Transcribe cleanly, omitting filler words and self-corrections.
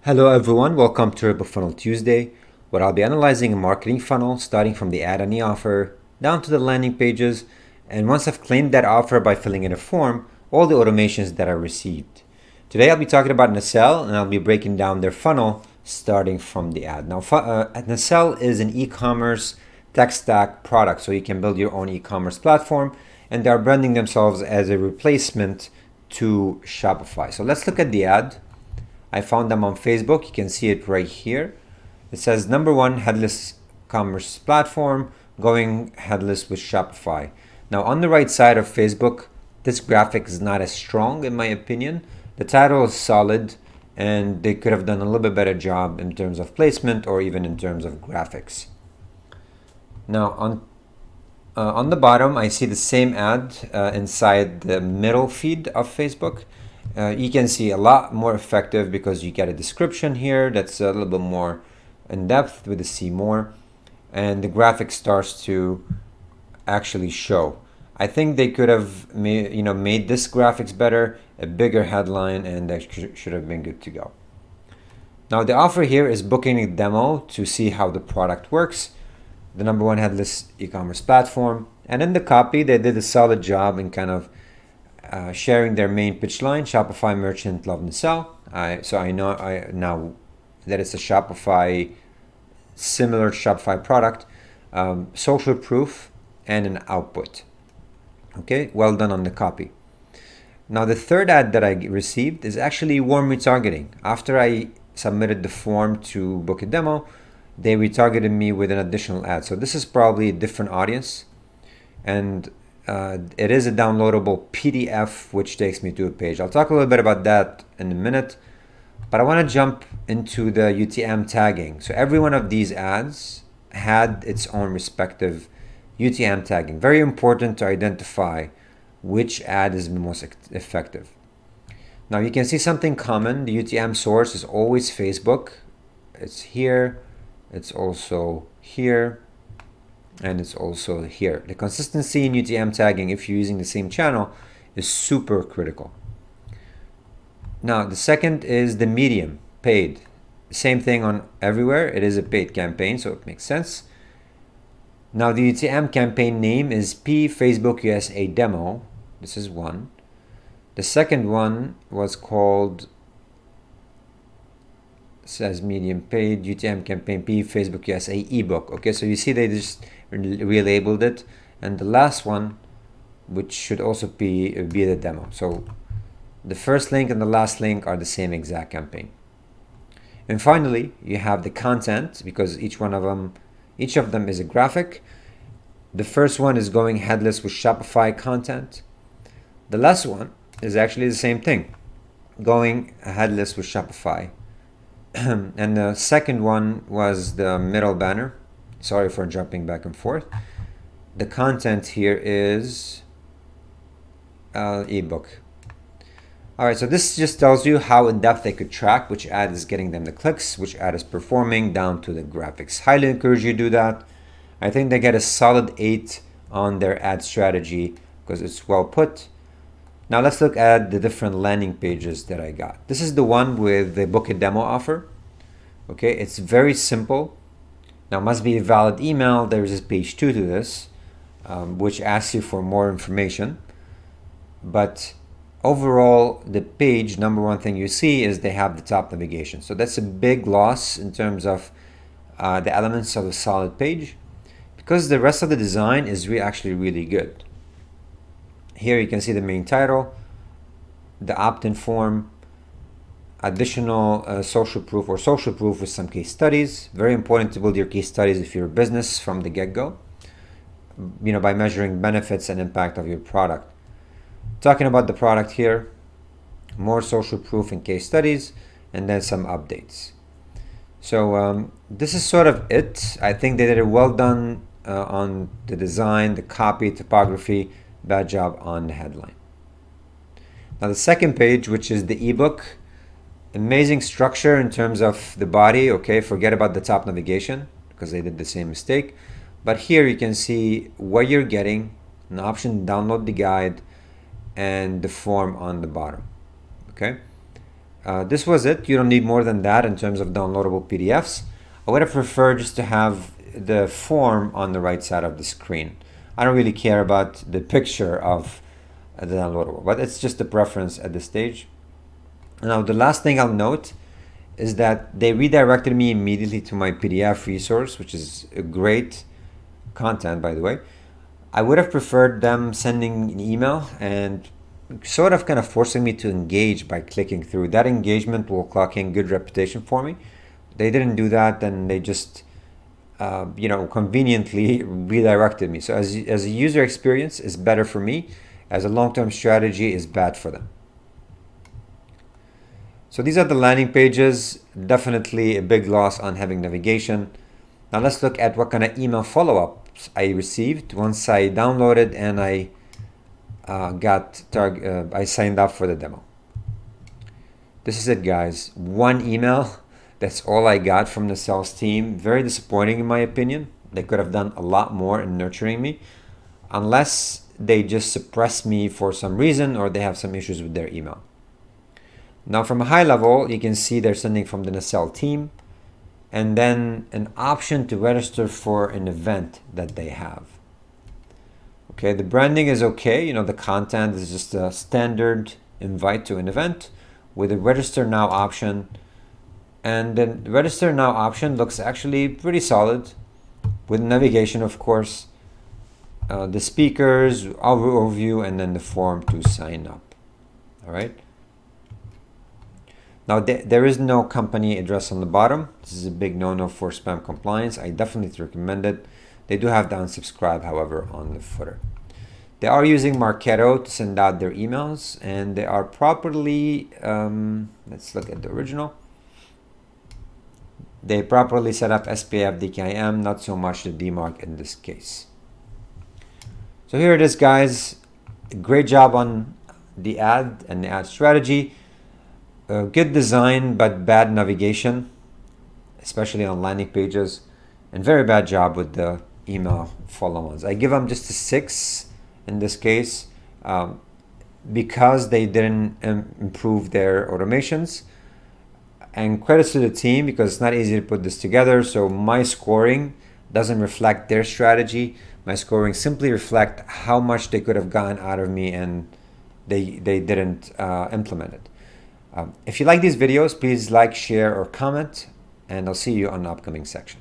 Hello everyone, welcome to Ripafunnel Tuesday, where I'll be analyzing a marketing funnel starting from the ad and the offer down to the landing pages, and once I've claimed that offer by filling in a form, all the automations that I received. Today I'll be talking about Nacelle, and I'll be breaking down their funnel starting from the ad. Now, Nacelle is an e-commerce tech stack product, so you can build your own e-commerce platform, and they're branding themselves as a replacement to Shopify. So let's look at the ad. I found them on Facebook. You can see it right here. It says #1 headless commerce platform going headless with Shopify. Now on the right side of Facebook, this graphic is not as strong in my opinion. The title is solid and they could have done a little bit better job in terms of placement or even in terms of graphics. Now on the bottom, I see the same ad inside the middle feed of Facebook. You can see a lot more effective because you get a description here that's a little bit more in depth with the see more, and the graphic starts to actually show. I think they could have made this graphics better, a bigger headline, and that should have been good to go. Now the offer here is booking a demo to see how the product works, the #1 headless e-commerce platform, and in the copy they did a solid job in kind of sharing their main pitch line. Shopify merchant love Nacelle. So I know now that it's a Shopify, similar to Shopify product, social proof and an output. Okay, well done on the copy. Now the third ad that I received is actually warm retargeting. After I submitted the form to book a demo, they retargeted me with an additional ad. So this is probably a different audience, and it is a downloadable PDF, which takes me to a page. I'll talk a little bit about that in a minute, but I want to jump into the UTM tagging. So every one of these ads had its own respective UTM tagging. Very important to identify which ad is the most effective. Now you can see something common. The UTM source is always Facebook. It's here, it's also here, and it's also here. The consistency in UTM tagging, if you're using the same channel, is super critical. Now the second is the medium, paid. Same thing on everywhere. It is a paid campaign, so it makes sense. Now the UTM campaign name is P Facebook USA Demo. This is one. The second one was called, says medium paid, UTM campaign P Facebook USA Ebook. Okay, so you see they just relabeled it, and the last one, which should also be the demo. So the first link and the last link are the same exact campaign. And finally, you have the content, because each of them is a graphic. The first one is going headless with Shopify content. The last one is actually the same thing, going headless with Shopify. And the second one was the middle banner. Sorry for jumping back and forth. The content here is ebook. All right, so this just tells you how in depth they could track which ad is getting them the clicks, which ad is performing, down to the graphics. Highly encourage you to do that. I think they get a solid 8 on their ad strategy because it's well put. Now let's look at the different landing pages that I got. This is the one with the book a demo offer. Okay, it's very simple. Now must be a valid email. There's this page 2 to this, which asks you for more information. But overall, the page, #1 thing you see is they have the top navigation. So that's a big loss in terms of the elements of a solid page, because the rest of the design is actually really good. Here you can see the main title, the opt-in form, additional social proof with some case studies. Very important to build your case studies if you're a business from the get-go, by measuring benefits and impact of your product. Talking about the product here, more social proof and case studies, and then some updates. So this is sort of it. I think they did a well done on the design, the copy, typography. Bad job on the headline. Now the second page, which is the ebook, amazing structure in terms of the body. Okay, forget about the top navigation because they did the same mistake. But here you can see what you're getting, an option to download the guide, and the form on the bottom. Okay, This was it. You don't need more than that in terms of downloadable PDFs. I would have preferred just to have the form on the right side of the screen. I don't really care about the picture of the downloadable, but it's just a preference at this stage. Now, the last thing I'll note is that they redirected me immediately to my PDF resource, which is a great content, by the way. I would have preferred them sending an email and sort of kind of forcing me to engage by clicking through. That engagement will clock in good reputation for me. They didn't do that, and they just conveniently redirected me. So as a user experience is better for me, as a long-term strategy is bad for them. So these are the landing pages. Definitely a big loss on having navigation. Now let's look at what kind of email follow-ups I received once I downloaded and I I signed up for the demo. This is it, guys. One email. That's all I got from the sales team. Very disappointing in my opinion. They could have done a lot more in nurturing me, unless they just suppress me for some reason or they have some issues with their email. Now from a high level, you can see they're sending from the Nacelle team, and then an option to register for an event that they have. Okay, the branding is okay. The content is just a standard invite to an event with a register now option. And the register now option looks actually pretty solid with navigation, of course, the speakers, overview, and then the form to sign up. All right. Now, there is no company address on the bottom. This is a big no-no for spam compliance. I definitely recommend it. They do have the unsubscribe, however, on the footer. They are using Marketo to send out their emails, and they are properly, let's look at the original. They properly set up SPF DKIM, not so much the DMARC in this case. So here it is, guys. Great job on the ad and the ad strategy. Good design, but bad navigation, especially on landing pages, and very bad job with the email follow-ons. I give them just a 6 in this case because they didn't improve their automations. And credits to the team because it's not easy to put this together. So my scoring doesn't reflect their strategy. My scoring simply reflect how much they could have gotten out of me and they didn't implement it. If you like these videos, please like, share, or comment, and I'll see you on the upcoming section.